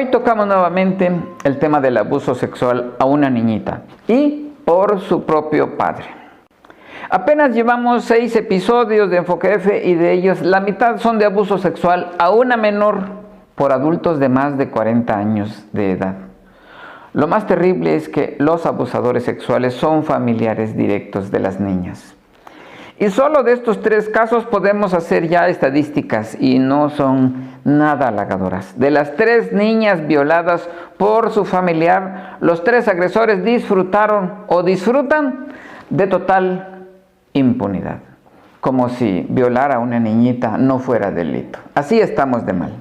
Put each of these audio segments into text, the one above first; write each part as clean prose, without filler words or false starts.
Hoy tocamos nuevamente el tema del abuso sexual a una niñita y por su propio padre. Apenas llevamos 6 episodios de Enfoque F y de ellos la mitad son de abuso sexual a una menor por adultos de más de 40 años de edad. Lo más terrible es que los abusadores sexuales son familiares directos de las niñas. Y solo de estos 3 casos podemos hacer ya estadísticas y no son nada halagadoras. De las 3 niñas violadas por su familiar, los 3 agresores disfrutaron o disfrutan de total impunidad. Como si violar a una niñita no fuera delito. Así estamos de mal.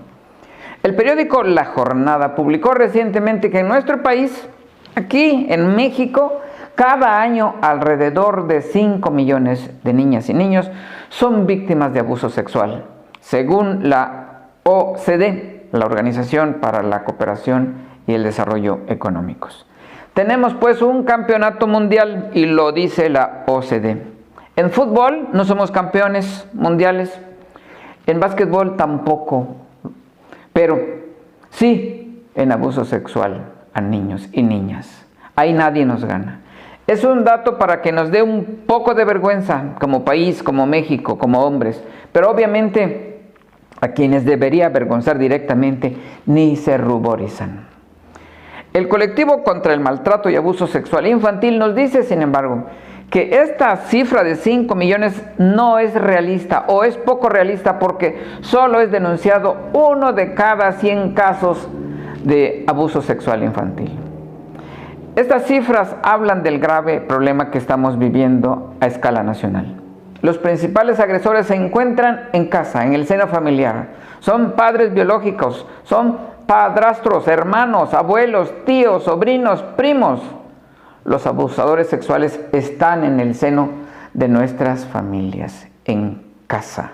El periódico La Jornada publicó recientemente que en nuestro país, aquí en México, cada año alrededor de 5 millones de niñas y niños son víctimas de abuso sexual, según la OCDE, la Organización para la Cooperación y el Desarrollo Económicos. Tenemos pues un campeonato mundial y lo dice la OCDE. En fútbol no somos campeones mundiales, en básquetbol tampoco, pero sí en abuso sexual a niños y niñas. Ahí nadie nos gana. Es un dato para que nos dé un poco de vergüenza como país, como México, como hombres, pero obviamente a quienes debería avergonzar directamente ni se ruborizan. El colectivo contra el maltrato y abuso sexual infantil nos dice, sin embargo, que esta cifra de 5 millones no es realista o es poco realista porque solo es denunciado 1 de cada 100 casos de abuso sexual infantil. Estas cifras hablan del grave problema que estamos viviendo a escala nacional. Los principales agresores se encuentran en casa, en el seno familiar. Son padres biológicos, son padrastros, hermanos, abuelos, tíos, sobrinos, primos. Los abusadores sexuales están en el seno de nuestras familias, en casa.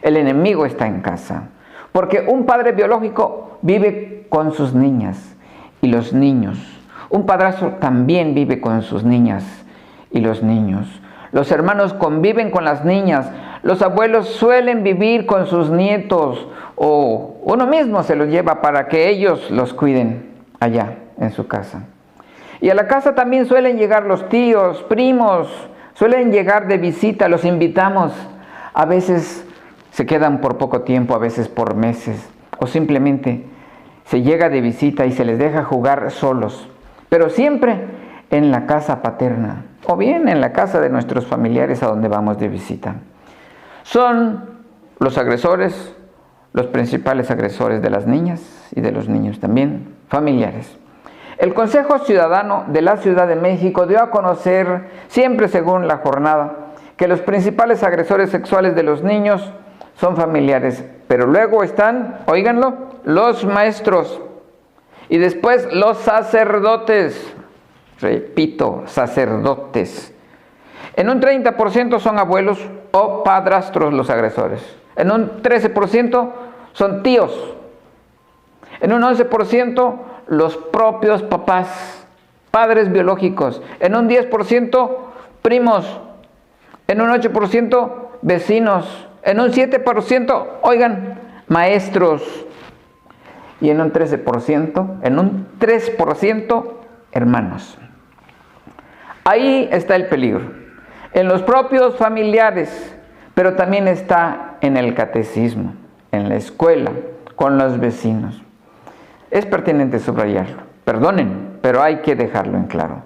El enemigo está en casa, porque un padre biológico vive con sus niñas y los niños. Un padrastro también vive con sus niñas y los niños. Los hermanos conviven con las niñas. Los abuelos suelen vivir con sus nietos o uno mismo se los lleva para que ellos los cuiden allá en su casa. Y a la casa también suelen llegar los tíos, primos, suelen llegar de visita, los invitamos. A veces se quedan por poco tiempo, a veces por meses, o simplemente se llega de visita y se les deja jugar solos. Pero siempre en la casa paterna o bien en la casa de nuestros familiares a donde vamos de visita. Son los agresores, los principales agresores de las niñas y de los niños también, familiares. El Consejo Ciudadano de la Ciudad de México dio a conocer, siempre según La Jornada, que los principales agresores sexuales de los niños son familiares, pero luego están, óiganlo, los maestros. Y después los sacerdotes, repito, sacerdotes. En un 30% son abuelos o padrastros los agresores. En un 13% son tíos. En un 11% los propios papás, padres biológicos. En un 10% primos. En un 8% vecinos. En un 7%, oigan, maestros. Y en un 3%, hermanos. Ahí está el peligro, en los propios familiares, pero también está en el catecismo, en la escuela, con los vecinos. Es pertinente subrayarlo, perdonen, pero hay que dejarlo en claro.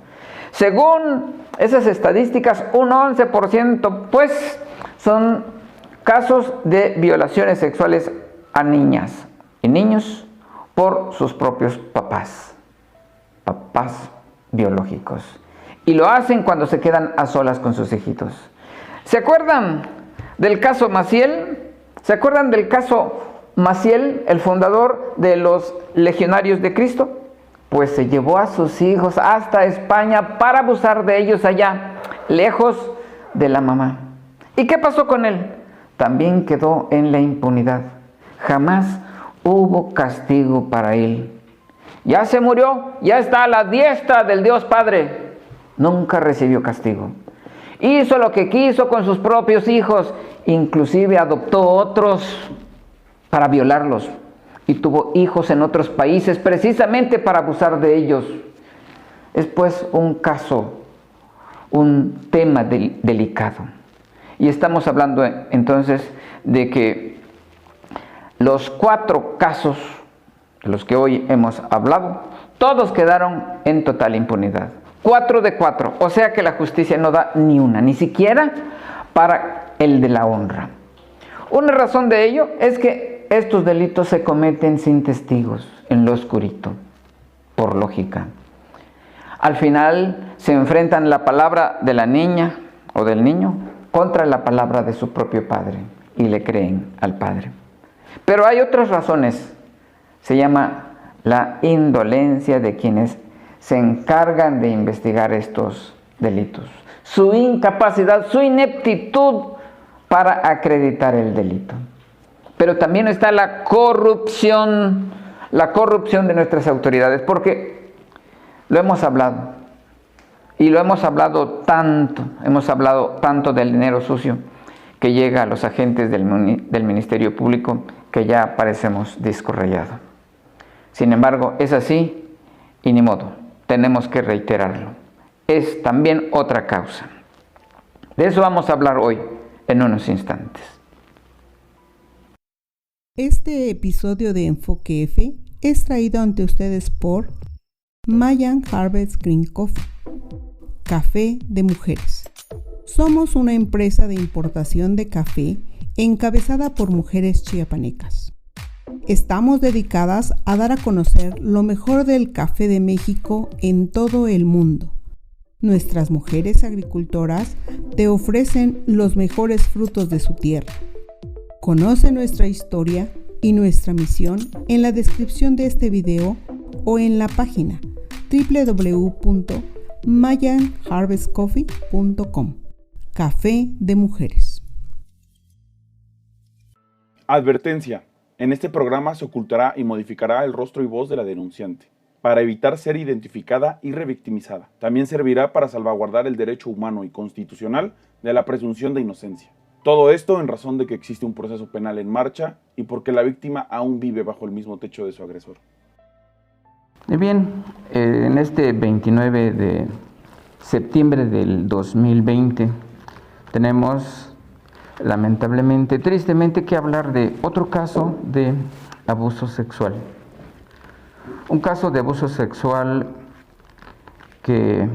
Según esas estadísticas, un 11% pues son casos de violaciones sexuales a niñas y niños por sus propios papás biológicos. Y lo hacen cuando se quedan a solas con sus hijitos. ¿Se acuerdan del caso Maciel? ¿Se acuerdan del caso Maciel, el fundador de los Legionarios de Cristo? Pues se llevó a sus hijos hasta España para abusar de ellos allá, lejos de la mamá. ¿Y qué pasó con él? También quedó en la impunidad. Jamás hubo castigo para él. Ya se murió, ya está a la diestra del Dios Padre. Nunca recibió castigo. Hizo lo que quiso con sus propios hijos, inclusive adoptó otros para violarlos. y tuvo hijos en otros países precisamente para abusar de ellos. Es pues un caso, un tema delicado. Y estamos hablando entonces de que los 4 casos de los que hoy hemos hablado, todos quedaron en total impunidad. 4 de 4, o sea que la justicia no da ni una, ni siquiera para el de la honra. Una razón de ello es que estos delitos se cometen sin testigos, en lo oscurito, por lógica. Al final se enfrentan la palabra de la niña o del niño contra la palabra de su propio padre y le creen al padre. Pero hay otras razones. Se llama la indolencia de quienes se encargan de investigar estos delitos. Su incapacidad, su ineptitud para acreditar el delito. Pero también está la corrupción de nuestras autoridades, porque lo hemos hablado, y lo hemos hablado tanto del dinero sucio que llega a los agentes del Ministerio Público que ya parecemos disco rayado. Sin embargo, es así y ni modo, tenemos que reiterarlo. Es también otra causa. De eso vamos a hablar hoy, en unos instantes. Este episodio de Enfoque F es traído ante ustedes por Mayan Harvest Green Coffee, café de mujeres. Somos una empresa de importación de café encabezada por mujeres chiapanecas. Estamos dedicadas a dar a conocer lo mejor del café de México en todo el mundo. Nuestras mujeres agricultoras te ofrecen los mejores frutos de su tierra. Conoce nuestra historia y nuestra misión en la descripción de este video o en la página www.mayanharvestcoffee.com. Café de mujeres. Advertencia. En este programa se ocultará y modificará el rostro y voz de la denunciante, para evitar ser identificada y revictimizada. También servirá para salvaguardar el derecho humano y constitucional de la presunción de inocencia. Todo esto en razón de que existe un proceso penal en marcha y porque la víctima aún vive bajo el mismo techo de su agresor. Y bien, en este 29 de septiembre del 2020 tenemos lamentablemente, tristemente, que hablar de otro caso de abuso sexual. Un caso de abuso sexual que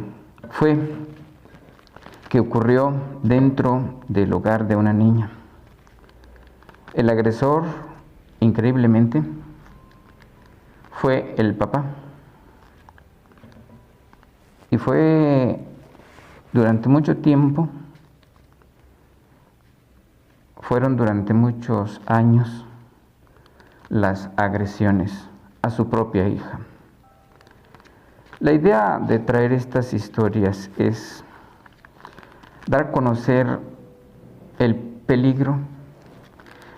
ocurrió dentro del hogar de una niña. El agresor, increíblemente, fue el papá. Y fue durante mucho tiempo, fueron durante muchos años las agresiones a su propia hija. La idea de traer estas historias es dar a conocer el peligro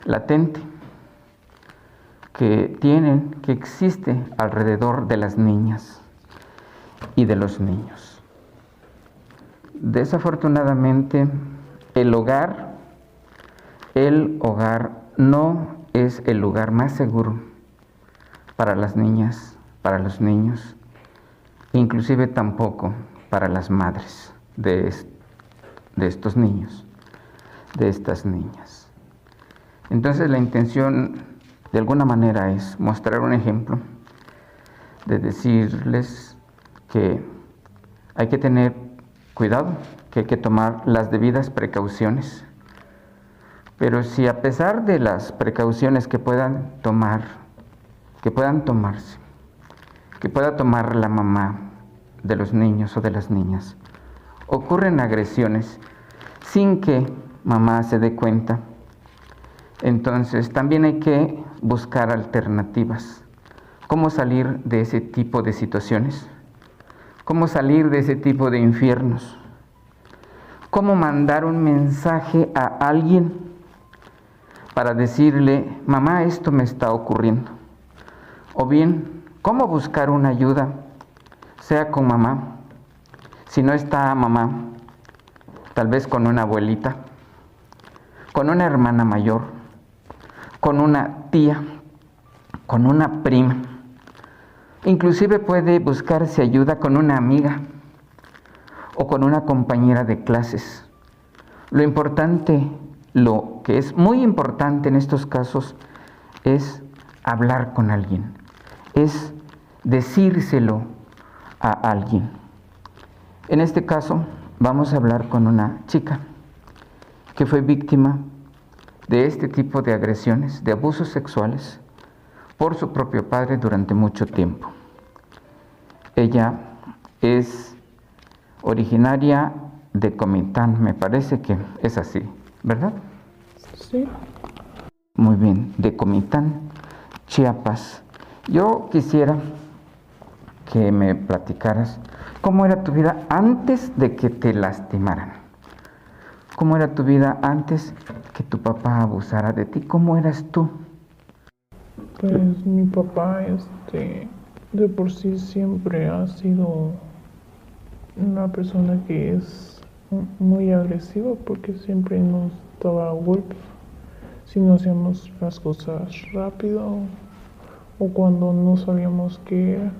latente que existe alrededor de las niñas y de los niños. Desafortunadamente, el hogar no es el lugar más seguro para las niñas, para los niños, inclusive tampoco para las madres de estos niños, de estas niñas. Entonces la intención de alguna manera es mostrar un ejemplo, de decirles que hay que tener cuidado, que hay que tomar las debidas precauciones. Pero si a pesar de las precauciones que puedan tomarse, que pueda tomar la mamá de los niños o de las niñas, ocurren agresiones sin que mamá se dé cuenta, entonces también hay que buscar alternativas. ¿Cómo salir de ese tipo de situaciones? ¿Cómo salir de ese tipo de infiernos? ¿Cómo mandar un mensaje a alguien para decirle, mamá, esto me está ocurriendo? O bien, ¿cómo buscar una ayuda, sea con mamá? Si no está mamá, tal vez con una abuelita, con una hermana mayor, con una tía, con una prima. Inclusive puede buscarse ayuda con una amiga o con una compañera de clases. Lo importante, lo que es muy importante en estos casos, es hablar con alguien, es decírselo a alguien. En este caso, vamos a hablar con una chica que fue víctima de este tipo de agresiones, de abusos sexuales, por su propio padre durante mucho tiempo. Ella es originaria de Comitán, me parece que es así, ¿verdad? Sí. Muy bien, de Comitán, Chiapas. Yo quisiera que me platicaras cómo era tu vida antes de que te lastimaran. ¿Cómo era tu vida antes que tu papá abusara de ti? ¿Cómo eras tú? Pues mi papá, de por sí siempre ha sido una persona que es muy agresiva porque siempre nos daba golpes si no hacíamos las cosas rápido o cuando no sabíamos qué era.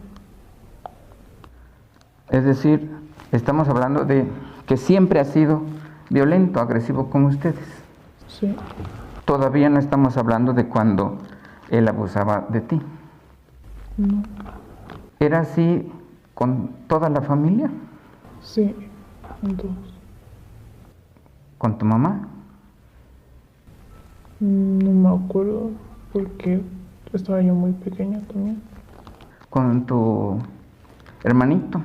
Es decir, estamos hablando de que siempre ha sido violento, agresivo con ustedes. Sí. Todavía no estamos hablando de cuando él abusaba de ti. No. ¿Era así con toda la familia? Sí. Entonces, ¿Con tu mamá? no me acuerdo porque estaba yo muy pequeña también. ¿Con tu hermanito?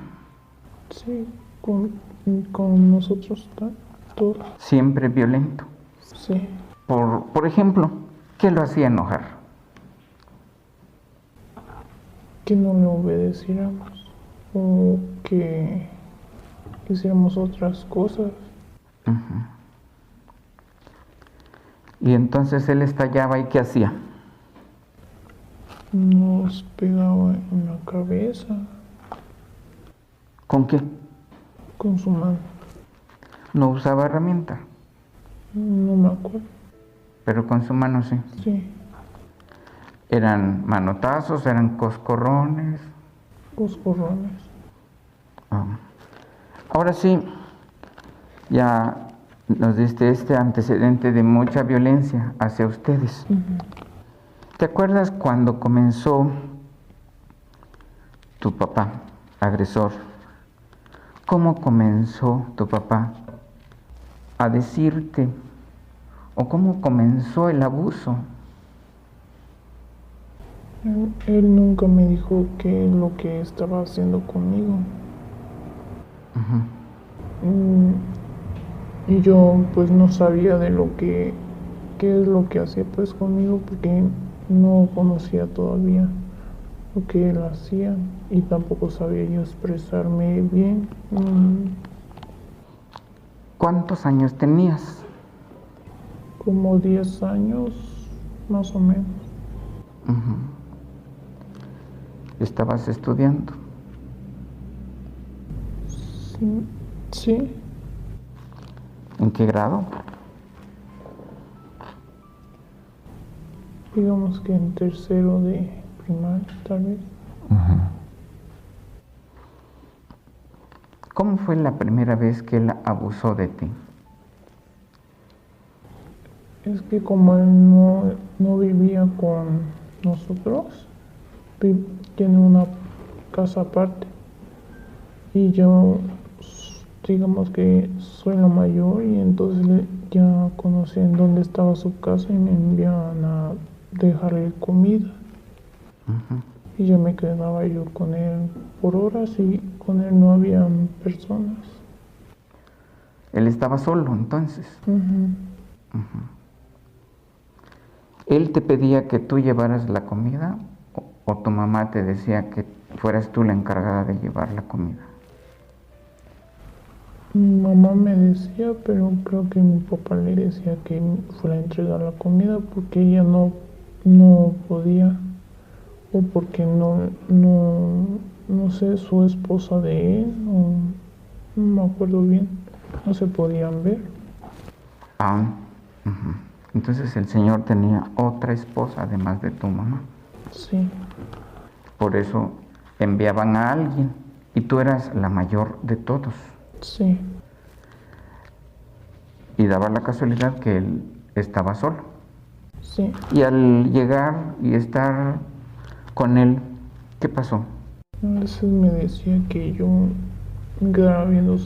Sí, con nosotros todos. Siempre violento. Sí. Por ejemplo, ¿qué lo hacía enojar? Que no le obedeciéramos o que hiciéramos otras cosas. Uh-huh. Y entonces él estallaba, ¿y qué hacía? Nos pegaba en la cabeza ¿Con qué? con su mano. No usaba herramienta, No me acuerdo. pero con su mano sí. Sí, ¿Eran manotazos, eran coscorrones? coscorrones. Ah. Ahora sí, ya nos diste este antecedente de mucha violencia hacia ustedes. Uh-huh. ¿Te acuerdas cuando comenzó tu papá, agresor? ¿Cómo comenzó tu papá a decirte o cómo comenzó el abuso? Él nunca me dijo qué es lo que estaba haciendo conmigo. Uh-huh. Y yo pues no sabía de qué es lo que hacía pues conmigo porque no conocía todavía lo que él hacía y tampoco sabía yo expresarme bien. ¿Cuántos años tenías? Como 10 años más o menos. Uh-huh. ¿Estabas estudiando? Sí. ¿En qué grado? Digamos que en tercero de primaria, tal vez. Uh-huh. ¿Cómo fue la primera vez que él abusó de ti? Es que como él no vivía con nosotros, tiene una casa aparte. Y yo, digamos que soy la mayor y entonces ya conocían dónde estaba su casa y me enviaban a dejarle comida. Uh-huh. Y yo me quedaba yo con él por horas y con él no había personas. Él estaba solo entonces. Uh-huh. Uh-huh. ¿Él te pedía que tú llevaras la comida o tu mamá te decía que fueras tú la encargada de llevar la comida? Mi mamá me decía, pero creo que mi papá le decía que fuera a entregar la comida porque ella no podía o porque no sé, su esposa de él, no me acuerdo bien, no se podían ver. Ah, uh-huh. Entonces el señor tenía otra esposa además de tu mamá. Sí, Por eso enviaban a alguien y tú eras la mayor de todos. sí, Y daba la casualidad que él estaba solo. sí. Y al llegar y estar con él, ¿qué pasó? A veces me decía que yo me quedaba viendo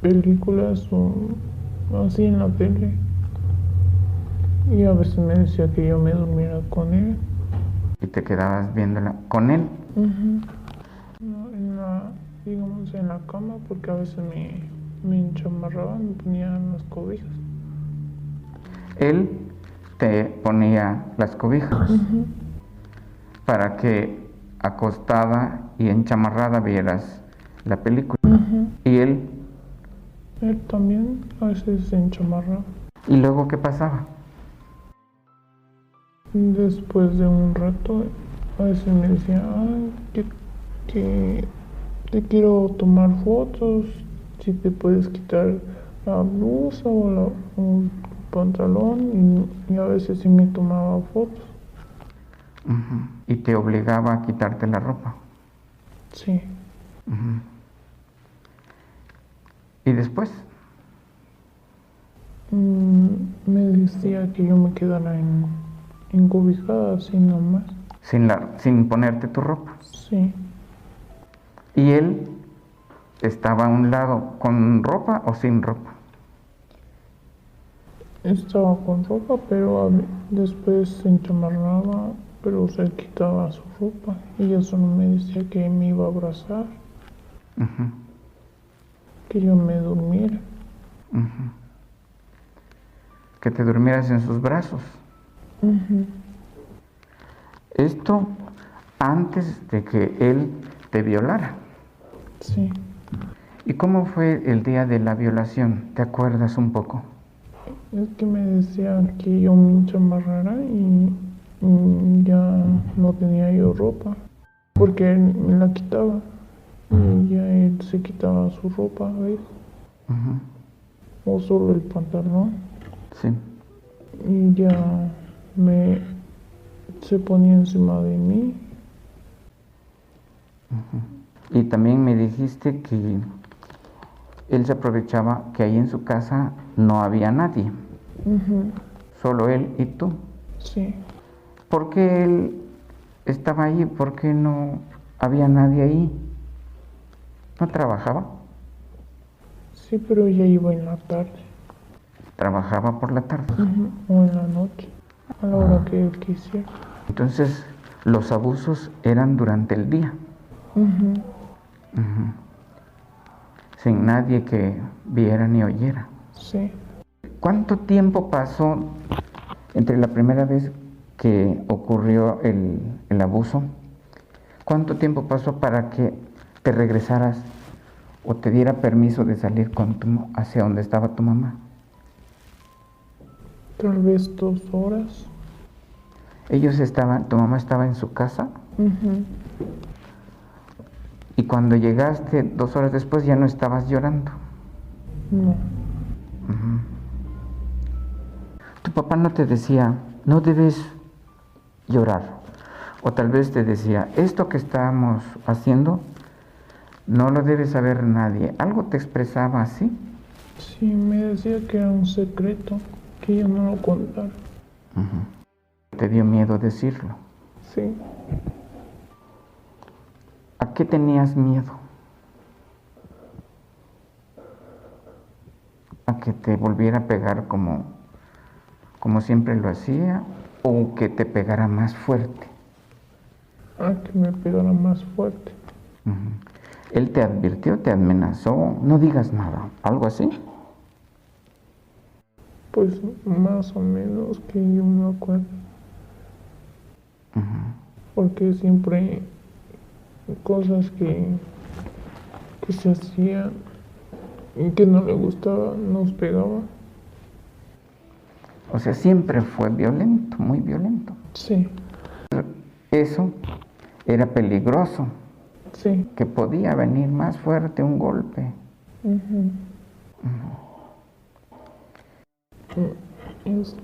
películas o así en la tele. Y a veces me decía que yo me durmiera con él. Y te quedabas viéndola con él. Ujú. No, digamos en la cama, porque a veces me enchamarraba, me ponía en las cobijas. Él te ponía las cobijas Ujú. para que acostada y enchamarrada vieras la película. Ujú. Y él, Él también a veces se enchamarraba. ¿y luego qué pasaba? Después de un rato, a veces me decía, ay, que te quiero tomar fotos, si te puedes quitar la blusa o el pantalón, y a veces sí me tomaba fotos. Ujú. Y te obligaba a quitarte la ropa. Sí, Ujú. Y después, me decía que yo me quedara encobijada así nomás. sin ponerte tu ropa. Sí, Y él estaba a un lado con ropa o sin ropa. estaba con ropa, pero después se enchamarraba, pero se quitaba su ropa y eso no me decía que me iba a abrazar, Ujú, que yo me durmiera. ujú. Que te durmieras en sus brazos. Ujú. Esto antes de que él te violara. Sí, ¿Y cómo fue el día de la violación? ¿Te acuerdas un poco? es que me decía que yo me enchamarrara y ya no tenía yo ropa, porque él me la quitaba y ya él se quitaba su ropa, ¿ves? Ujú, O solo el pantalón sí. y ya me se ponía encima de mí. Y también me dijiste que él se aprovechaba que ahí en su casa no había nadie, Ujú. solo él y tú. Sí, ¿Por qué él estaba ahí? ¿Por qué no había nadie ahí? ¿No trabajaba? sí, pero ella iba en la tarde. Trabajaba por la tarde. Ujú. O en la noche, a la hora que él quisiera. Entonces, los abusos eran durante el día, Ujú. sin nadie que viera ni oyera. Sí, ¿Cuánto tiempo pasó entre la primera vez que ocurrió el abuso? ¿Cuánto tiempo pasó para que te regresaras o te diera permiso de salir hacia donde estaba tu mamá? tal vez 2 horas. Tu mamá estaba en su casa Ujú. y cuando llegaste 2 horas después ya no estabas llorando. No, Tu papá no te decía, no debes llorar. O tal vez te decía, esto que estamos haciendo no lo debe saber nadie. ¿Algo te expresaba así? sí, me decía que era un secreto, que yo no lo contara. ¿Te dio miedo decirlo? Sí, ¿A qué tenías miedo? ¿A que te volviera a pegar como siempre lo hacía? ¿O que te pegara más fuerte? a que me pegara más fuerte. Él te advirtió, te amenazó, no digas nada, algo así. Pues más o menos que yo me acuerdo. Porque siempre cosas que se hacían y que no le gustaba, nos pegaba. O sea, siempre fue violento, muy violento. Sí, Eso era peligroso, sí. que podía venir más fuerte un golpe. Ujú. Es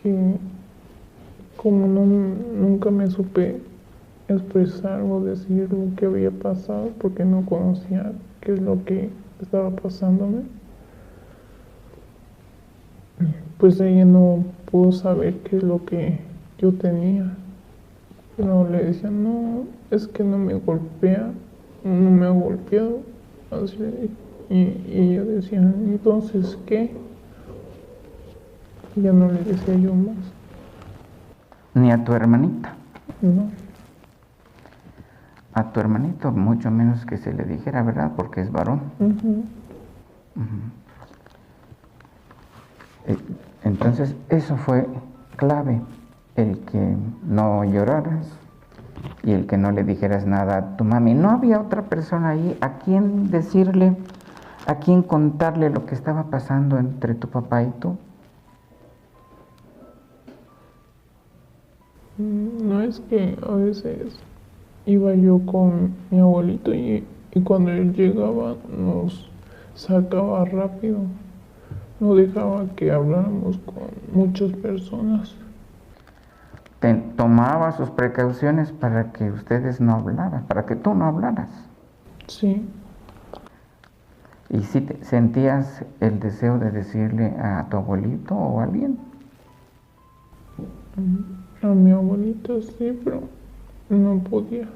que como nunca me supe expresar o decir lo que había pasado porque no conocía qué es lo que estaba pasándome. Pues ella no pudo saber qué es lo que yo tenía. Pero le decía, no, es que no me golpea, no me ha golpeado. Así le dije. Y ella decía, entonces, ¿qué? Ya no le decía yo más. Ni a tu hermanita. No, A tu hermanito, mucho menos que se le dijera, ¿verdad? Porque es varón. Entonces, eso fue clave, el que no lloraras y el que no le dijeras nada a tu mami. No había otra persona ahí a quien decirle, a quien contarle lo que estaba pasando entre tu papá y tú. no, es que a veces iba yo con mi abuelito y cuando él llegaba nos sacaba rápido. No dejaba que habláramos con muchas personas. Tomaba sus precauciones para que ustedes no hablaran, para que tú no hablaras. Sí, ¿Y si sentías el deseo de decirle a tu abuelito o a alguien? a mi abuelita sí, pero no podía.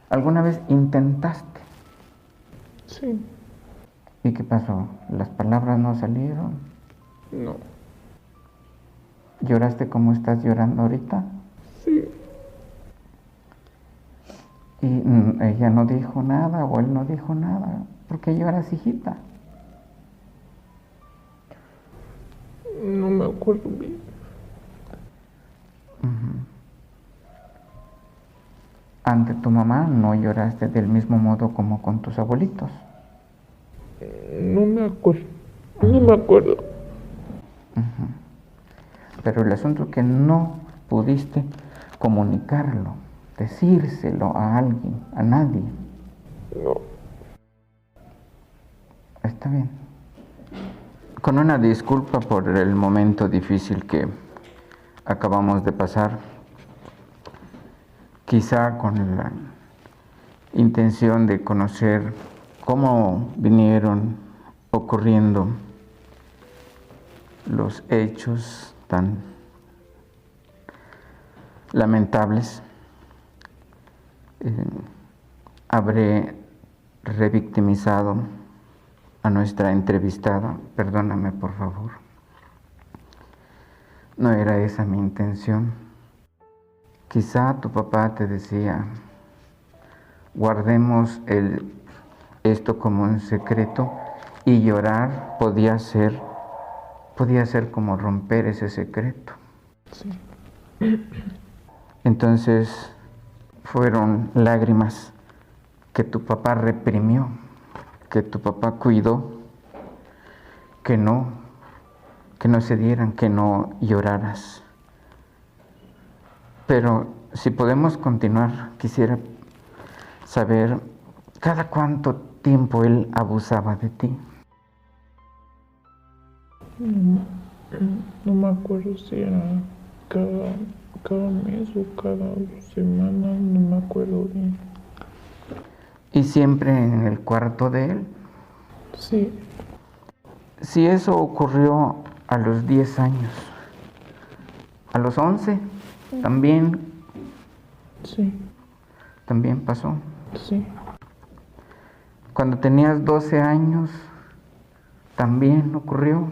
¿Alguna vez intentaste? Sí, ¿Y qué pasó? ¿Las palabras no salieron? no, ¿Lloraste como estás llorando ahorita? sí, Y ella no dijo nada o él no dijo nada. ¿Por qué lloras, hijita? no me acuerdo bien. Ante tu mamá no lloraste del mismo modo como con tus abuelitos. No me acuerdo, no me acuerdo. Pero el asunto es que no pudiste comunicarlo, decírselo a alguien, a nadie. No, Está bien. Con una disculpa por el momento difícil que acabamos de pasar, quizá con la intención de conocer cómo vinieron ocurriendo los hechos tan lamentables, habré revictimizado a nuestra entrevistada. Perdóname, por favor. No era esa mi intención. Quizá tu papá te decía, guardemos esto como un secreto, y llorar podía ser como romper ese secreto. sí, Entonces fueron lágrimas que tu papá reprimió, que tu papá cuidó, que no se dieran, que no lloraras. Pero si podemos continuar, quisiera saber cada cuánto tiempo él abusaba de ti. no me acuerdo si era cada mes o cada semana, no me acuerdo bien. ¿Y siempre en el cuarto de él? Sí, Si eso ocurrió a los 10 años, a los 11, también sí, pasó. sí, Cuando tenías 12 años, también ocurrió.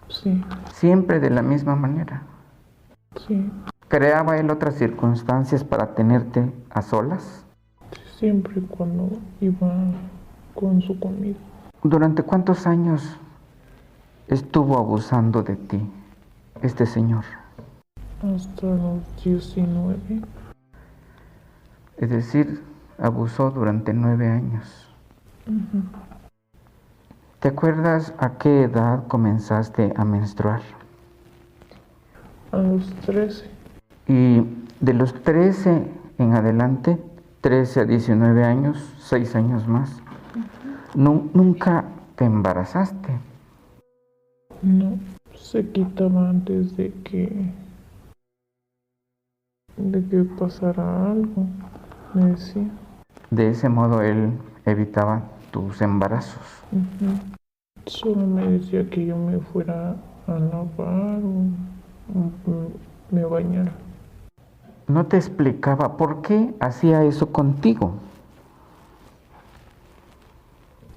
sí, Siempre de la misma manera. sí. ¿Creaba él otras circunstancias para tenerte a solas? Siempre cuando iba con su comida. ¿Durante cuántos años estuvo abusando de ti este señor? Hasta los 19. Es decir, abusó durante 9 años. ¿Te acuerdas a qué edad comenzaste a menstruar? A los 13. Y de los 13 en adelante, 13 a 19 años, 6 años más, nunca te embarazaste. No, se quitaba antes de que de que pasara algo, me decía. De ese modo él evitaba tus embarazos. Ujú. Solo me decía que yo me fuera a lavar o me bañara. No te explicaba por qué hacía eso contigo.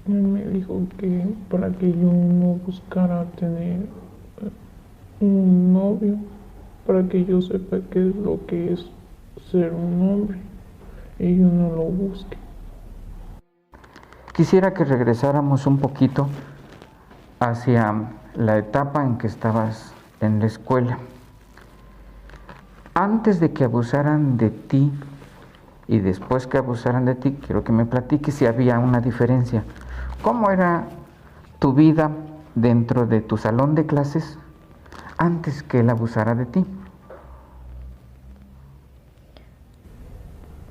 Él me dijo que para que yo no buscara tener un novio, para que yo sepa qué es lo que es ser un hombre y yo no lo busque. Quisiera que regresáramos un poquito hacia la etapa en que estabas en la escuela. Antes de que abusaran de ti y después que abusaran de ti, quiero que me platiques si había una diferencia. ¿Cómo era tu vida dentro de tu salón de clases antes que él abusara de ti?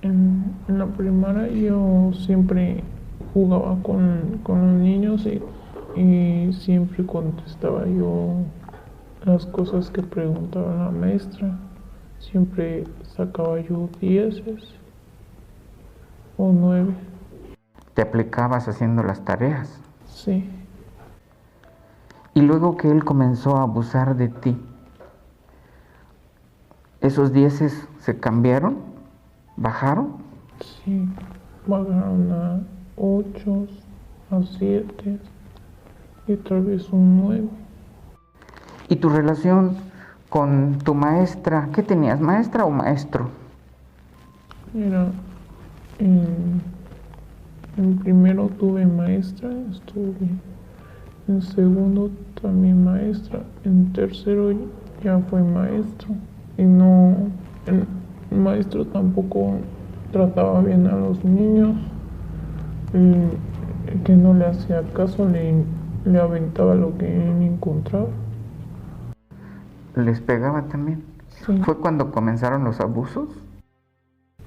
En la primaria yo siempre jugaba con los niños y siempre contestaba yo las cosas que preguntaba la maestra. Siempre sacaba yo 10 o 9. ¿Te aplicabas haciendo las tareas? Sí, Y luego que él comenzó a abusar de ti, ¿esos 10 se cambiaron? ¿Bajaron? sí, bajaron a 8, a 7 y tal vez un 9. ¿Y tu relación con tu maestra? ¿Qué tenías, maestra o maestro? Mira, en primero tuve maestra, estuvo bien. En segundo también maestra. En tercero ya fue maestro. Y no, el maestro tampoco trataba bien a los niños. El que no le hacía caso le aventaba lo que él encontraba. ¿Les pegaba también? Sí, ¿Fue cuando comenzaron los abusos?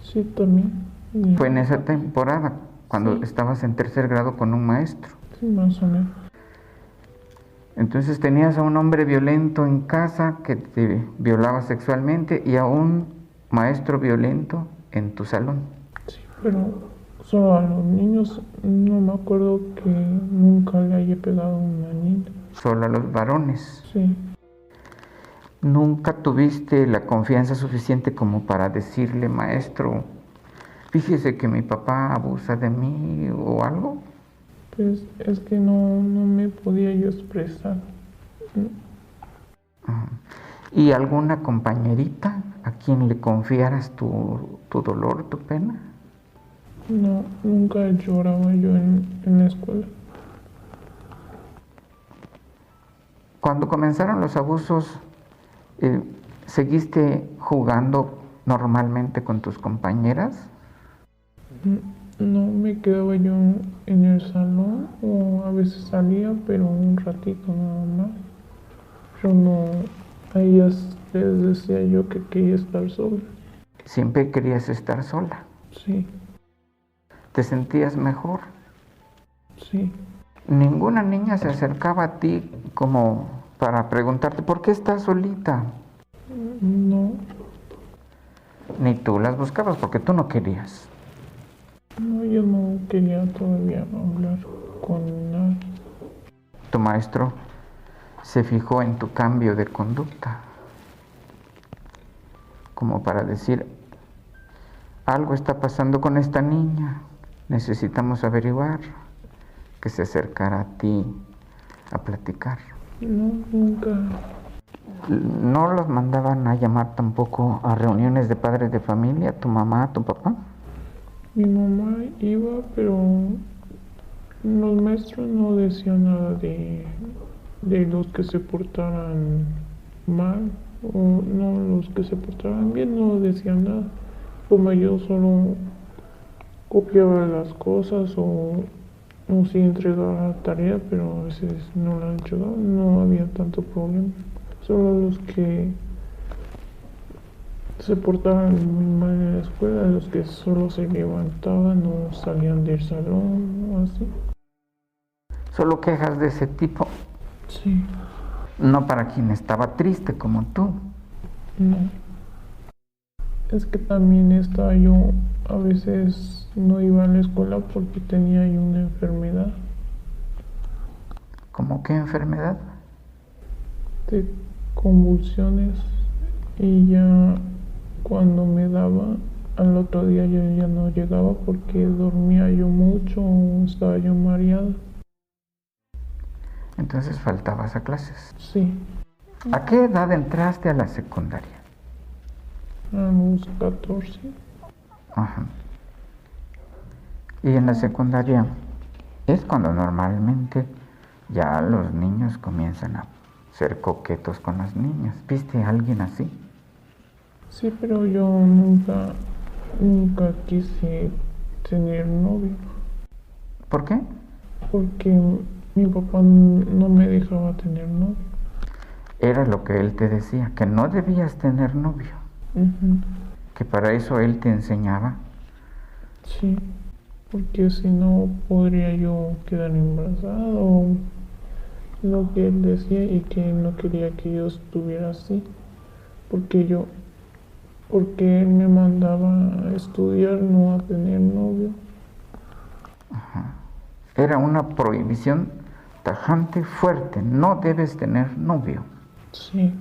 sí, también. Y- Fue en esa temporada, cuando Sí. estabas en tercer grado con un maestro. Sí, más o menos. Entonces tenías a un hombre violento en casa que te violaba sexualmente y a un maestro violento en tu salón. Sí, pero solo a los niños. No me acuerdo que nunca le haya pegado a una niña. Solo a los varones. Sí, ¿Nunca tuviste la confianza suficiente como para decirle, maestro, fíjese que mi papá abusa de mí o algo? pues es que no me podía yo expresar. Ajá. ¿Y alguna compañerita a quien le confiaras tu dolor, tu pena? No, nunca lloraba yo en la escuela. Cuando comenzaron los abusos, ¿seguiste jugando normalmente con tus compañeras? No me quedaba yo en el salón o a veces salía, pero un ratito nada más. Pero no, a ellas les decía yo que quería estar sola. Siempre querías estar sola. Sí, ¿Te sentías mejor? sí, Ninguna niña se acercaba a ti como para preguntarte, ¿por qué estás solita? no, Ni tú las buscabas porque tú no querías. no, yo no quería todavía hablar con nadie. Tu maestro se fijó en tu cambio de conducta, como para decir, algo está pasando con esta niña, necesitamos averiguar, que se acercara a ti a platicar. No, nunca. ¿No los mandaban a llamar tampoco a reuniones de padres de familia, tu mamá, tu papá? Mi mamá iba, pero los maestros no decían nada de los que se portaran mal, o no, los que se portaban bien no decían nada. Como yo solo copiaba las cosas o sí entregaba la tarea, pero a veces no la entregaba, no había tanto problema. Solo los que se portaban muy mal en la escuela, los que solo se levantaban o salían del salón o así. Solo quejas de ese tipo, Sí, no para quien estaba triste como tú. no. Es que también estaba yo, a veces no iba a la escuela porque tenía yo una enfermedad ¿Cómo qué enfermedad? de convulsiones y ya cuando me daba, al otro día yo ya no llegaba porque dormía yo mucho o estaba yo mareada. Entonces faltabas a clases. Sí, ¿A qué edad entraste a la secundaria? a los 14. Ajá. Y en la secundaria es cuando normalmente ya los niños comienzan a ser coquetos con las niñas. ¿Viste a alguien así? Sí, pero yo nunca quise tener novio ¿Por qué? porque mi papá no me dejaba tener novio. Era lo que él te decía, que no debías tener novio, Ujú. que para eso él te enseñaba. Sí, porque si no podría yo quedar embarazada o lo que él decía y que no quería que yo estuviera así, porque él me mandaba a estudiar, no a tener novio. Era una prohibición tajante, fuerte, no debes tener novio. Sí,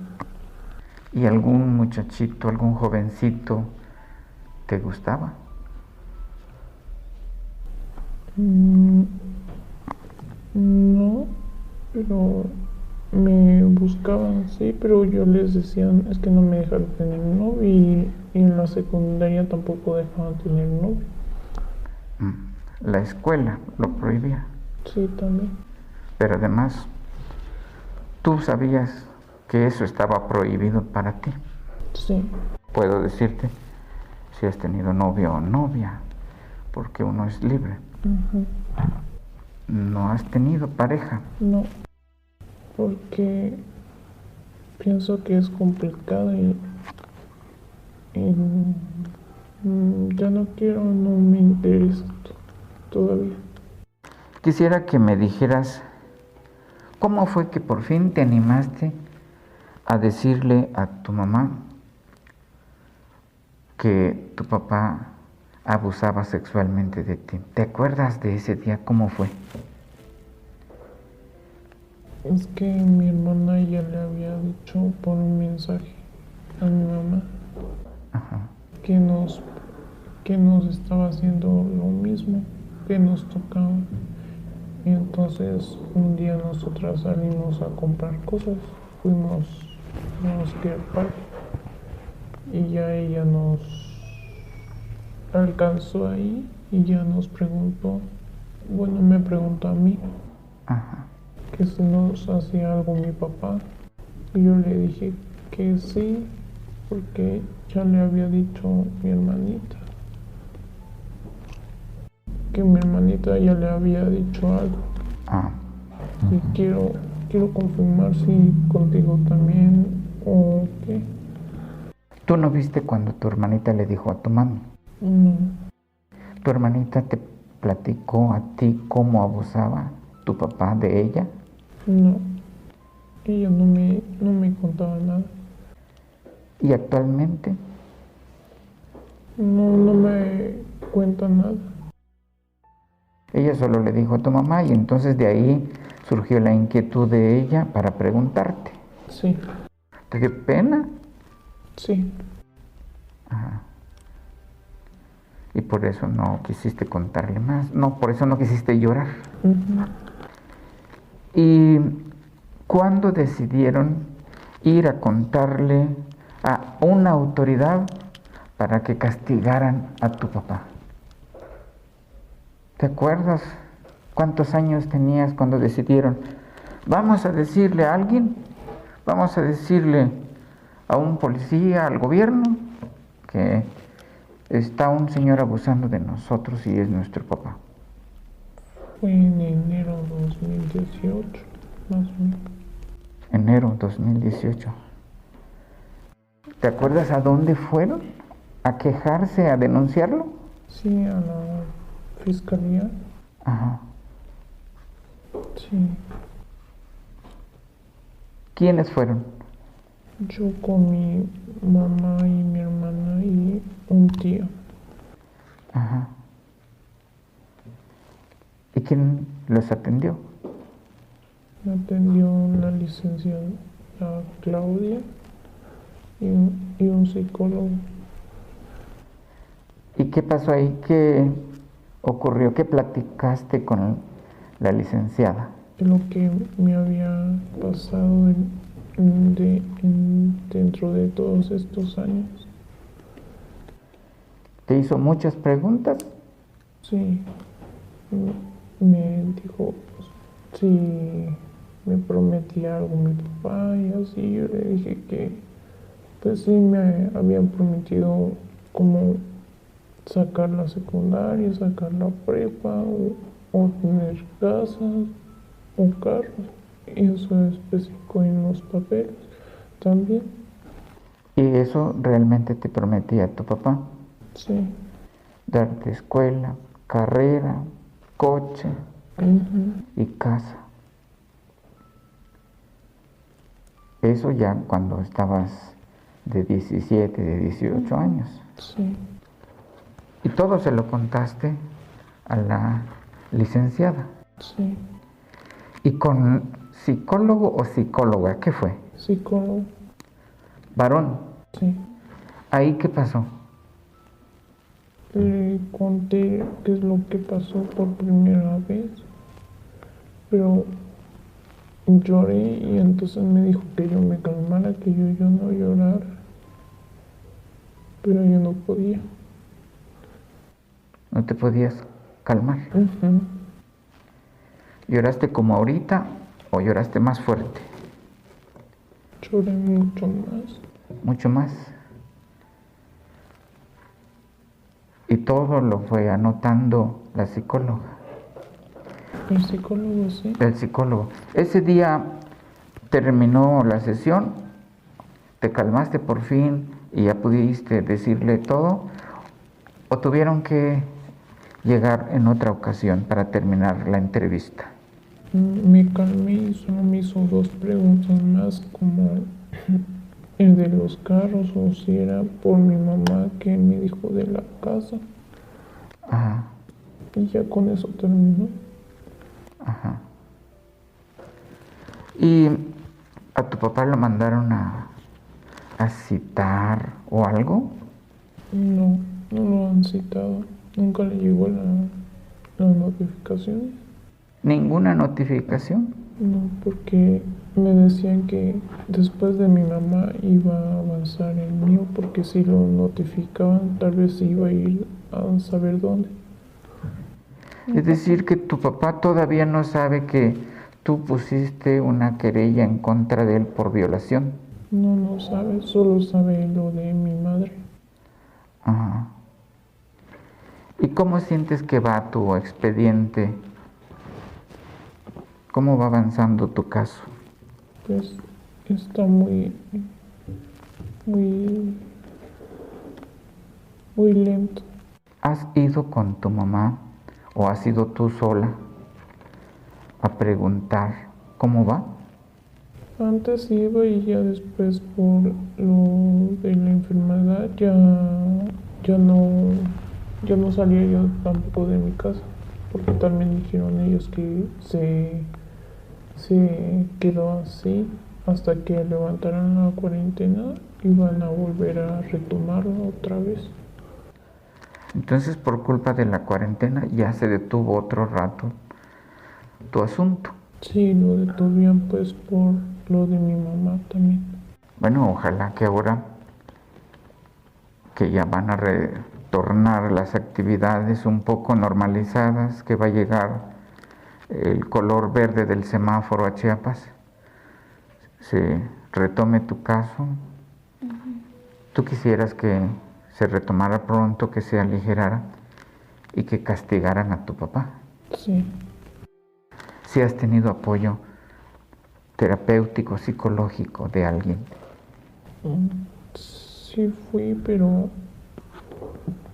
¿Y algún muchachito, algún jovencito te gustaba? mm, no, pero me buscaban, sí, pero yo les decía, es que no me dejaron tener novio y en la secundaria tampoco dejaban tener novio. La escuela lo prohibía, Sí, también. pero además tú sabías que eso estaba prohibido para ti. Sí, Puedo decirte si has tenido novio o novia, porque uno es libre. ujú. No has tenido pareja. No, porque pienso que es complicado y ya no quiero, no me interesa todavía. Quisiera que me dijeras cómo fue que por fin te animaste a decirle a tu mamá que tu papá abusaba sexualmente de ti. ¿Te acuerdas de ese día? ¿Cómo fue? Es que mi hermana ya le había dicho por un mensaje a mi mamá Ajá. que nos estaba haciendo lo mismo, que nos tocaba. Y entonces un día nosotras salimos a comprar cosas, fuimos que al parque y ya ella nos alcanzó ahí y ya nos preguntó, bueno, me preguntó a mí Ajá. que si nos hacía algo mi papá. Y yo le dije que sí, porque ya le había dicho mi hermanita, que mi hermanita ya le había dicho algo. Ah. Y quiero confirmar si contigo también o qué. ¿Tú no viste cuando tu hermanita le dijo a tu mami? No, ¿Tu hermanita te platicó a ti cómo abusaba tu papá de ella? no. Ella no me contaba nada. ¿Y actualmente? No me cuenta nada. Ella solo le dijo a tu mamá y entonces de ahí surgió la inquietud de ella para preguntarte. Sí, ¿Te dio pena? sí, Ajá. Y por eso no quisiste contarle más. No, por eso no quisiste llorar. ujú. ¿Y cuándo decidieron ir a contarle a una autoridad para que castigaran a tu papá? ¿Te acuerdas cuántos años tenías cuando decidieron? Vamos a decirle a alguien, vamos a decirle a un policía, al gobierno, que está un señor abusando de nosotros y es nuestro papá. Fue en enero 2018, más o menos. Enero 2018. ¿Te acuerdas a dónde fueron? ¿A quejarse, a denunciarlo? Sí, a la fiscalía. Ajá. Sí, ¿Quiénes fueron? Yo con mi mamá y mi hermana y un tío. Ajá. ¿Y quién los atendió? Me atendió una licenciada Claudia y un psicólogo. ¿Y qué pasó ahí? ¿Qué ocurrió? ¿Qué platicaste con la licenciada? Lo que me había pasado dentro de todos estos años. ¿Te hizo muchas preguntas? Sí, me dijo si me prometía algo mi papá y así. Yo le dije que pues sí me habían prometido como sacar la secundaria, sacar la prepa o tener casas o carros. Y eso especificó en los papeles también. ¿Y eso realmente te prometía tu papá? Sí. Darte escuela, carrera, coche y casa. Eso ya cuando estabas de 17, de 18 años. Sí. ¿Y todo se lo contaste a la licenciada? Sí. ¿Y con psicólogo o psicóloga? ¿Qué fue? Psicólogo. ¿Varón? Sí. ¿Ahí qué pasó? Le conté qué es lo que pasó por primera vez, pero lloré y entonces me dijo que yo me calmara, que yo no llorara, pero yo no podía. ¿No te podías calmar? Ujú. ¿Lloraste como ahorita o lloraste más fuerte? Lloré mucho más. Mucho más. Y todo lo fue anotando la psicóloga. El psicólogo sí. El psicólogo. Ese día terminó la sesión, te calmaste por fin y ya pudiste decirle todo, o tuvieron que llegar en otra ocasión para terminar la entrevista. Me calmé y solo me hizo dos preguntas más, como el de los carros o si era por mi mamá que me dijo de la casa. Ajá, Y ya con eso terminó. ajá. ¿Y a tu papá lo mandaron a citar o algo? No, no lo han citado. Nunca le llegó la notificación. ¿Ninguna notificación? No, porque me decían que después de mi mamá iba a avanzar el mío, porque si lo notificaban tal vez iba a ir a saber dónde. Es decir, que tu papá todavía no sabe que tú pusiste una querella en contra de él por violación. No, no sabe, solo sabe lo de mi madre. Ajá. ¿Y cómo sientes que va tu expediente? ¿Cómo va avanzando tu caso? Pues está muy lento. ¿Has ido con tu mamá o has ido tú sola a preguntar cómo va? Antes iba y ya después por lo de la enfermedad ya no salía yo tampoco de mi casa, porque también dijeron ellos que se quedó así hasta que levantaran la cuarentena y van a volver a retomarlo otra vez. Entonces, por culpa de la cuarentena ya se detuvo otro rato tu asunto. Sí, lo detuvieron pues por lo de mi mamá también. Bueno, ojalá que ahora que ya van a retornar las actividades un poco normalizadas, que va a llegar el color verde del semáforo a Chiapas, se retome tu caso. Tú quisieras que se retomara pronto, que se aligerara y que castigaran a tu papá. Sí. Si has tenido apoyo terapéutico, psicológico de alguien. Sí fui, pero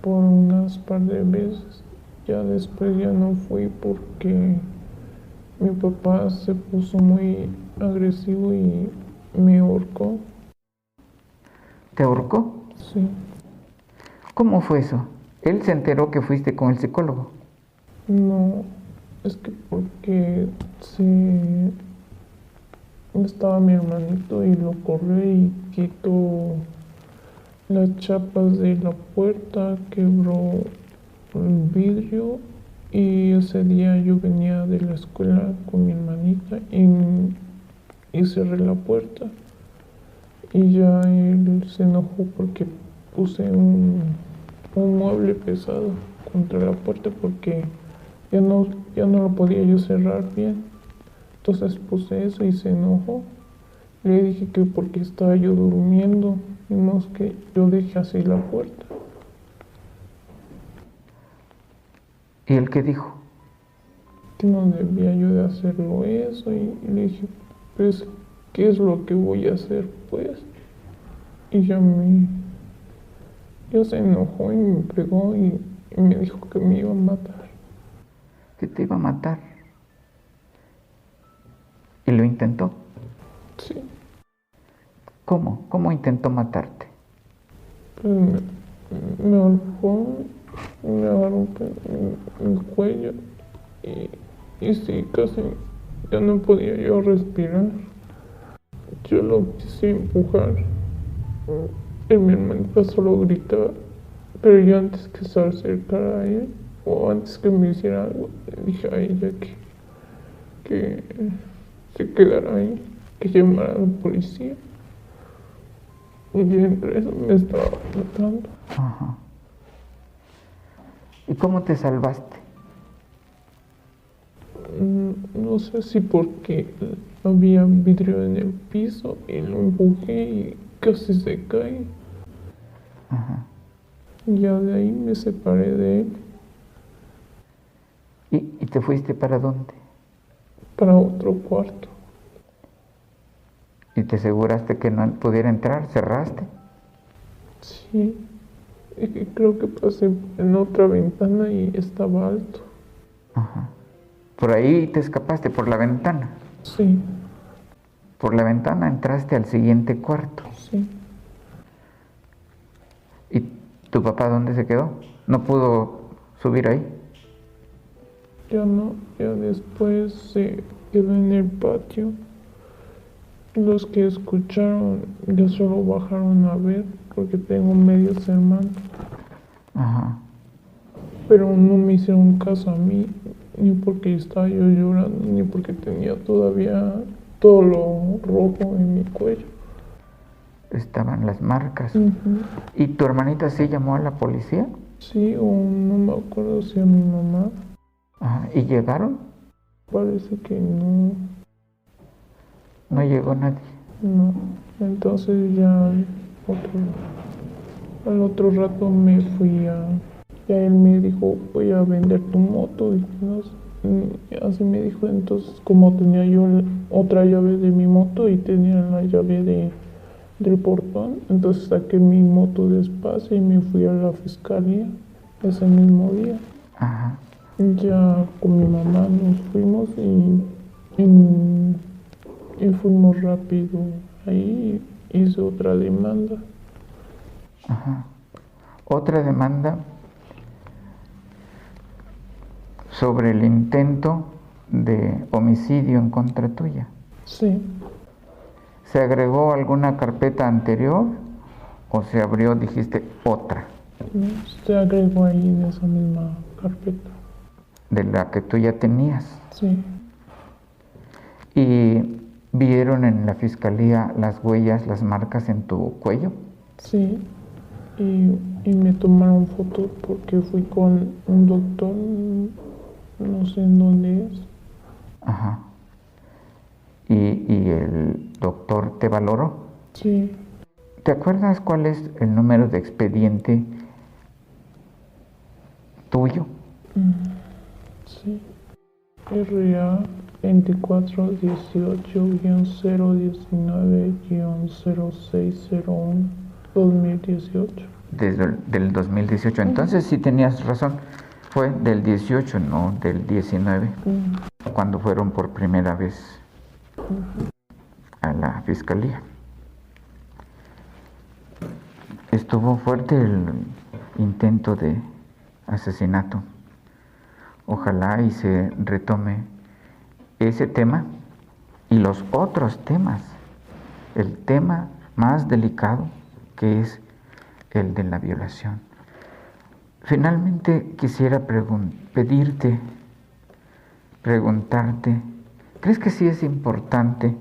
por unas par de veces. Ya después ya no fui porque mi papá se puso muy agresivo y me ahorcó. ¿Te ahorcó? Sí. ¿Cómo fue eso? Él se enteró que fuiste con el psicólogo. No, es que porque estaba mi hermanito y lo corrió y quitó las chapas de la puerta, quebró el vidrio y ese día yo venía de la escuela con mi hermanita y cerré la puerta y ya él se enojó porque puse un mueble pesado contra la puerta porque ya no lo podía yo cerrar bien. Entonces puse eso y se enojó. Le dije que porque estaba yo durmiendo, y más que yo dejé así la puerta. ¿Y él qué dijo? Que no debía yo de hacerlo eso y le dije, pues, ¿qué es lo que voy a hacer, pues? Y ya se enojó y me pegó y me dijo que me iba a matar. Que te iba a matar. ¿Y lo intentó? Sí, ¿Cómo? ¿Cómo intentó matarte? pues me ahorcó, me agarró el cuello y sí, casi ya no podía yo respirar. Yo lo quise empujar y mi hermanita solo gritaba, pero yo antes que se acercara a él o antes que me hiciera algo, le dije a ella que se quedara ahí, que llamara a la policía. Y entre eso me estaba matando. Ajá. ¿Y cómo te salvaste? No sé si porque había vidrio en el piso y lo empujé y casi se cae. Ajá. Ya de ahí me separé de él ¿Y te fuiste para dónde? para otro cuarto. ¿Y te aseguraste que no pudiera entrar? ¿Cerraste? Sí, es que creo que pasé en otra ventana y estaba alto. Ajá. Por ahí te escapaste, por la ventana. Sí, Por la ventana entraste al siguiente cuarto. sí. ¿Y tu papá dónde se quedó? ¿No pudo subir ahí? Ya no, ya después se quedó en el patio. Los que escucharon ya solo bajaron a ver porque tengo medios hermanos. Ajá. Pero no me hicieron caso a mí, ni porque estaba yo llorando, ni porque tenía todavía todo lo rojo en mi cuello. Estaban las marcas. Ujú. ¿Y tu hermanita sí llamó a la policía? Sí, o no me acuerdo si a mi mamá, Ajá. ¿Y llegaron? parece que no, No llegó nadie. no. Entonces ya al otro rato me fui ya él me dijo, voy a vender tu moto, y no sé, así me dijo. Entonces, como tenía yo otra llave de mi moto y tenía la llave del portón, entonces saqué mi moto despacio y me fui a la fiscalía ese mismo día. Ajá. Ya con mi mamá nos fuimos y fuimos rápido. Ahí hice otra demanda. Ajá. Otra demanda sobre el intento de homicidio en contra tuya. Sí, ¿Se agregó alguna carpeta anterior o se abrió, dijiste, otra se agregó ahí en esa misma carpeta. de la que tú ya tenías? Sí, ¿Y vieron en la fiscalía las huellas, las marcas en tu cuello? sí. Y me tomaron fotos porque fui con un doctor, no sé en dónde es. Ajá. ¿Y el doctor te valoró? Sí, ¿Te acuerdas cuál es el número de expediente tuyo? sí. RA 2418-019-0601 2018. Desde del 2018. Entonces sí tenías razón. Fue del 18, no del 19, cuando fueron por primera vez a la fiscalía. estuvo fuerte el intento de asesinato. Ojalá y se retome ese tema y los otros temas. El tema más delicado, que es el de la violación. Finalmente quisiera preguntarte, ¿crees que sí es importante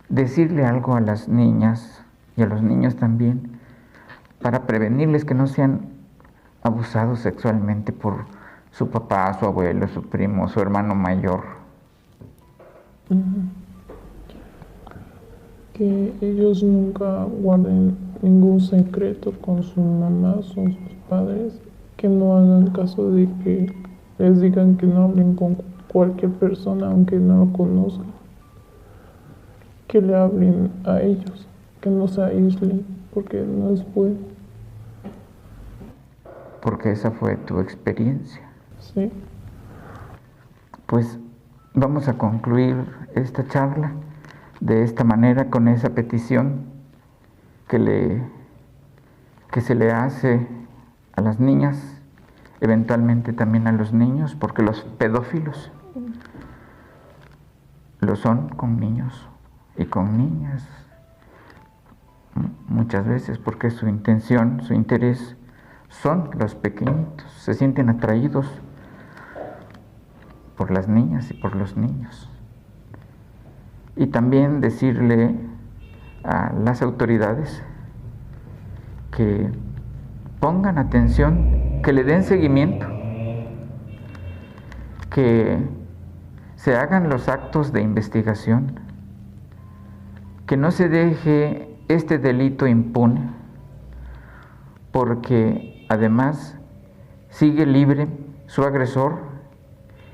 decirle algo a las niñas y a los niños también para prevenirles que no sean abusados sexualmente por su papá, su abuelo, su primo, su hermano mayor? Que ellos nunca guarden ningún secreto con su mamá o sus padres, que no hagan caso de que les digan que no hablen con cualquier persona aunque no lo conozcan, que le hablen a ellos, que no se aíslen, porque no es bueno. Porque esa fue tu experiencia. Sí. Pues vamos a concluir esta charla de esta manera, con esa petición que se le hace a las niñas, eventualmente también a los niños, porque los pedófilos lo son con niños y con niñas, muchas veces porque su intención, su interés son los pequeñitos, se sienten atraídos por las niñas y por los niños. Y también decirle a las autoridades que pongan atención, que le den seguimiento, que se hagan los actos de investigación, que no se deje este delito impune, porque además sigue libre su agresor,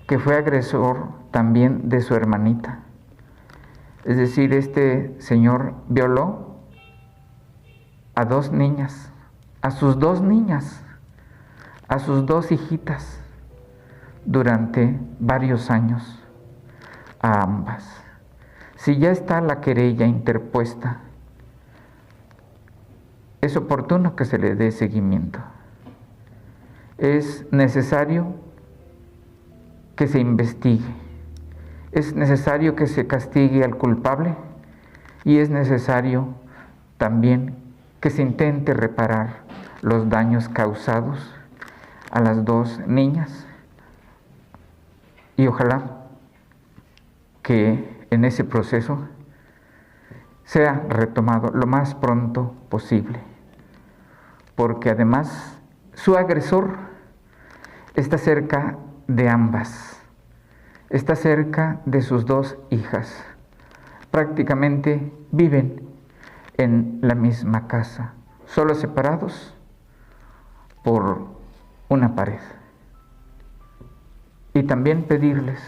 que fue agresor también de su hermanita. Es decir, este señor violó a 2 niñas, a sus 2 niñas, a sus 2 hijitas, durante varios años, a ambas. Si ya está la querella interpuesta, es oportuno que se le dé seguimiento. Es necesario que se investigue. Es necesario que se castigue al culpable y es necesario también que se intente reparar los daños causados a las 2 niñas y ojalá que en ese proceso sea retomado lo más pronto posible, porque además su agresor está cerca de ambas. Está cerca de sus 2 hijas. Prácticamente viven en la misma casa, solo separados por una pared. Y también pedirles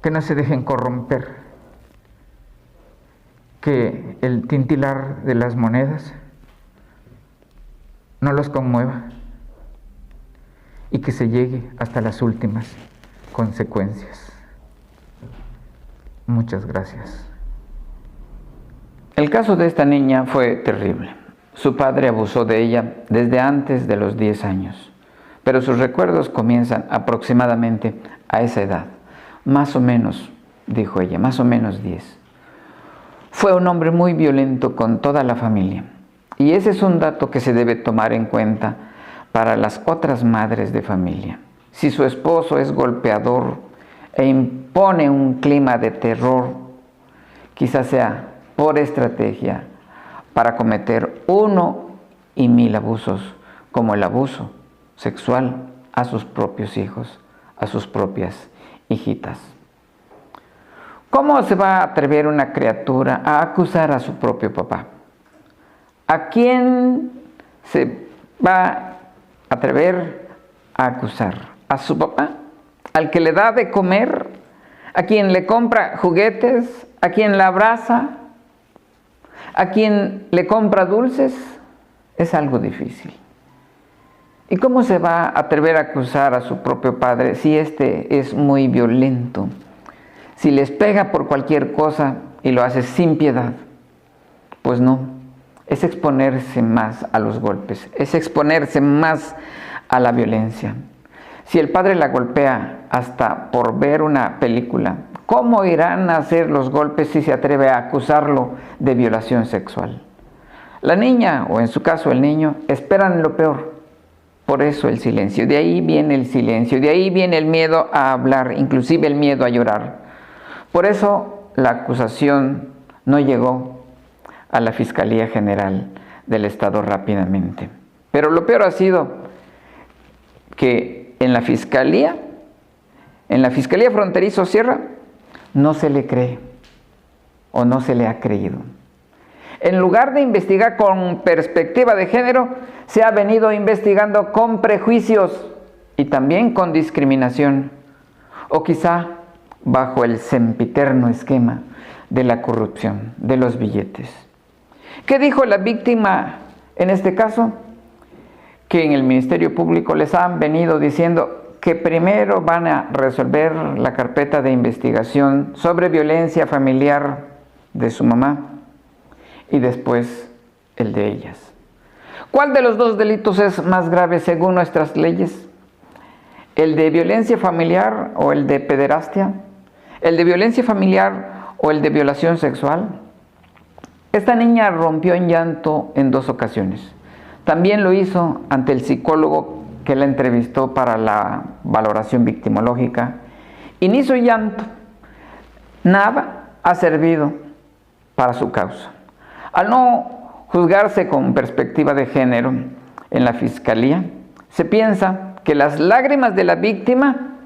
que no se dejen corromper, que el tintilar de las monedas no los conmueva y que se llegue hasta las últimas consecuencias. Muchas gracias. El caso de esta niña fue terrible. Su padre abusó de ella desde antes de los 10 años, pero sus recuerdos comienzan aproximadamente a esa edad. Más o menos, dijo ella, más o menos 10. Fue un hombre muy violento con toda la familia, y ese es un dato que se debe tomar en cuenta para las otras madres de familia. Si su esposo es golpeador e impone un clima de terror, quizás sea por estrategia para cometer 1 y 1000 abusos, como el abuso sexual a sus propios hijos, a sus propias hijitas. ¿Cómo se va a atrever una criatura a acusar a su propio papá? ¿A quién se va a atrever a acusar? ¿A su papá? ¿Al que le da de comer? ¿A quien le compra juguetes? ¿A quien la abraza? ¿A quien le compra dulces? Es algo difícil. ¿Y cómo se va a atrever a acusar a su propio padre si éste es muy violento? Si les pega por cualquier cosa y lo hace sin piedad. Pues no, es exponerse más a los golpes, es exponerse más a la violencia. Si el padre la golpea hasta por ver una película, ¿cómo irán a hacer los golpes si se atreve a acusarlo de violación sexual? La niña, o en su caso el niño, esperan lo peor. Por eso el silencio. De ahí viene el silencio, de ahí viene el miedo a hablar, inclusive el miedo a llorar. Por eso la acusación no llegó a la Fiscalía General del Estado rápidamente. Pero lo peor ha sido que en la Fiscalía Fronterizo Sierra, no se le cree o no se le ha creído. En lugar de investigar con perspectiva de género, se ha venido investigando con prejuicios y también con discriminación, o quizá bajo el sempiterno esquema de la corrupción, de los billetes. ¿Qué dijo la víctima en este caso? Que en el Ministerio Público les han venido diciendo que primero van a resolver la carpeta de investigación sobre violencia familiar de su mamá y después el de ellas. ¿Cuál de los dos delitos es más grave según nuestras leyes? ¿El de violencia familiar o el de pederastia? ¿El de violencia familiar o el de violación sexual? Esta niña rompió en llanto en 2 ocasiones. También lo hizo ante el psicólogo que la entrevistó para la valoración victimológica. Y ni su llanto, nada ha servido para su causa. Al no juzgarse con perspectiva de género en la Fiscalía, se piensa que las lágrimas de la víctima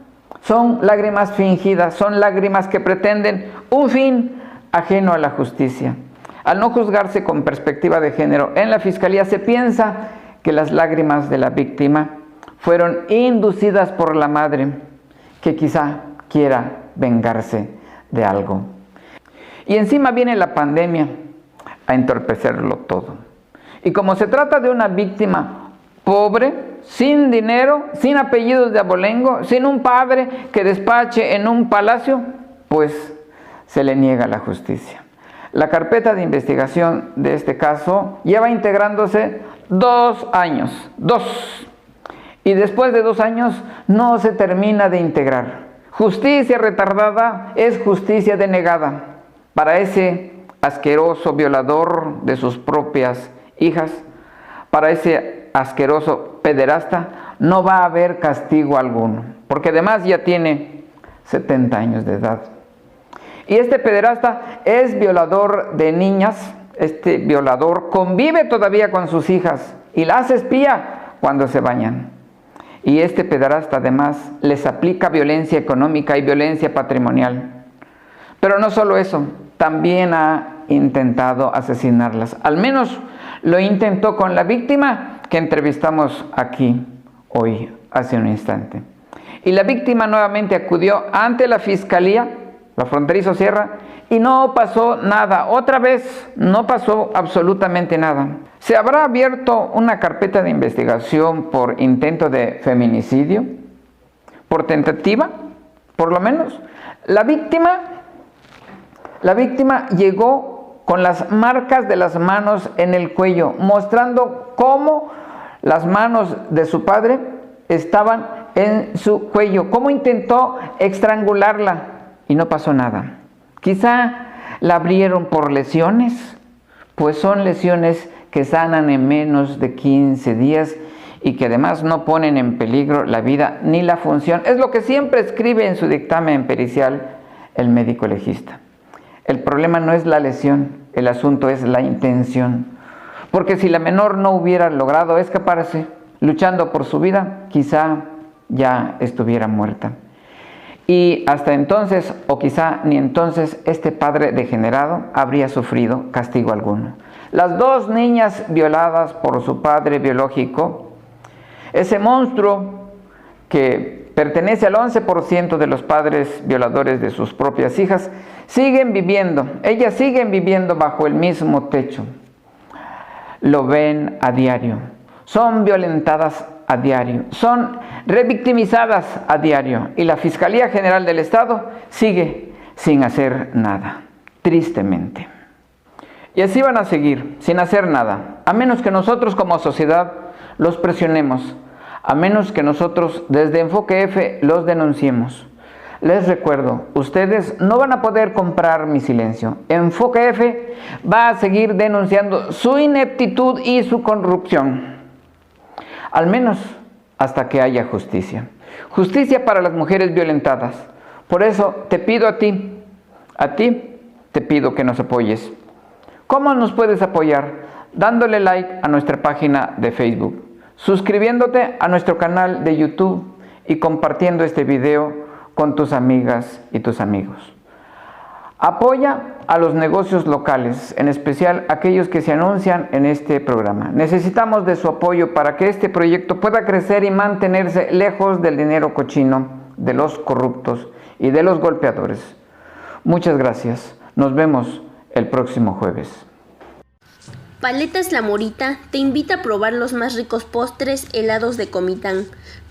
son lágrimas fingidas, son lágrimas que pretenden un fin ajeno a la justicia. Al no juzgarse con perspectiva de género en la Fiscalía, se piensa que las lágrimas de la víctima fueron inducidas por la madre, que quizá quiera vengarse de algo. Y encima viene la pandemia a entorpecerlo todo. Y como se trata de una víctima pobre, sin dinero, sin apellidos de abolengo, sin un padre que despache en un palacio, pues se le niega la justicia. La carpeta de investigación de este caso lleva integrándose 2 años, 2. Y después de 2 años no se termina de integrar. Justicia retardada es justicia denegada. Para ese asqueroso violador de sus propias hijas, para ese asqueroso pederasta, no va a haber castigo alguno, porque además ya tiene 70 años de edad. Y este pederasta es violador de niñas, este violador convive todavía con sus hijas y las espía cuando se bañan. Y este pederasta además les aplica violencia económica y violencia patrimonial. Pero no solo eso, también ha intentado asesinarlas. Al menos lo intentó con la víctima que entrevistamos aquí hoy, hace un instante. Y la víctima nuevamente acudió ante la Fiscalía, la Fronterizo Sierra, y no pasó nada. Otra vez no pasó absolutamente nada. ¿Se habrá abierto una carpeta de investigación por intento de feminicidio? ¿Por tentativa? Por lo menos. La víctima llegó con las marcas de las manos en el cuello, mostrando cómo las manos de su padre estaban en su cuello, cómo intentó estrangularla y no pasó nada. Quizá la abrieron por lesiones, pues son lesiones que sanan en menos de 15 días y que además no ponen en peligro la vida ni la función. Es lo que siempre escribe en su dictamen pericial el médico legista. El problema no es la lesión, el asunto es la intención. Porque si la menor no hubiera logrado escaparse, luchando por su vida, quizá ya estuviera muerta. Y hasta entonces, o quizá ni entonces, este padre degenerado habría sufrido castigo alguno. Las 2 niñas violadas por su padre biológico, ese monstruo que pertenece al 11% de los padres violadores de sus propias hijas, ellas siguen viviendo bajo el mismo techo. Lo ven a diario, son violentadas a diario, son revictimizadas a diario y la Fiscalía General del Estado sigue sin hacer nada, tristemente. Y así van a seguir, sin hacer nada, a menos que nosotros como sociedad los presionemos, a menos que nosotros desde Enfoque F los denunciemos. Les recuerdo, ustedes no van a poder comprar mi silencio. Enfoque F va a seguir denunciando su ineptitud y su corrupción, al menos hasta que haya justicia. Justicia para las mujeres violentadas. Por eso te pido a ti te pido que nos apoyes. ¿Cómo nos puedes apoyar? Dándole like a nuestra página de Facebook, suscribiéndote a nuestro canal de YouTube y compartiendo este video con tus amigas y tus amigos. Apoya a los negocios locales, en especial aquellos que se anuncian en este programa. Necesitamos de su apoyo para que este proyecto pueda crecer y mantenerse lejos del dinero cochino, de los corruptos y de los golpeadores. Muchas gracias. Nos vemos el próximo jueves. Paletas La Morita te invita a probar los más ricos postres helados de Comitán.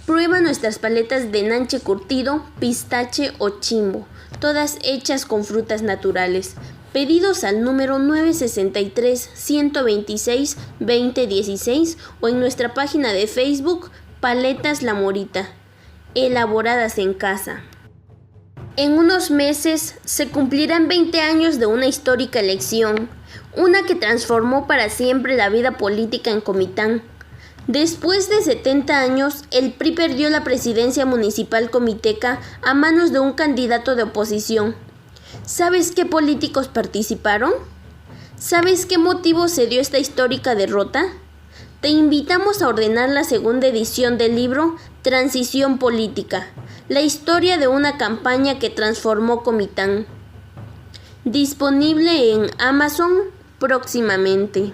Prueba nuestras paletas de nanche curtido, pistache o chimbo, todas hechas con frutas naturales. Pedidos al número 963-126-2016 o en nuestra página de Facebook Paletas La Morita, elaboradas en casa. En unos meses se cumplirán 20 años de una histórica elección, una que transformó para siempre la vida política en Comitán. Después de 70 años, el PRI perdió la presidencia municipal comiteca a manos de un candidato de oposición. ¿Sabes qué políticos participaron? ¿Sabes qué motivo se dio esta histórica derrota? Te invitamos a ordenar la segunda edición del libro Transición Política, la historia de una campaña que transformó Comitán. Disponible en Amazon próximamente.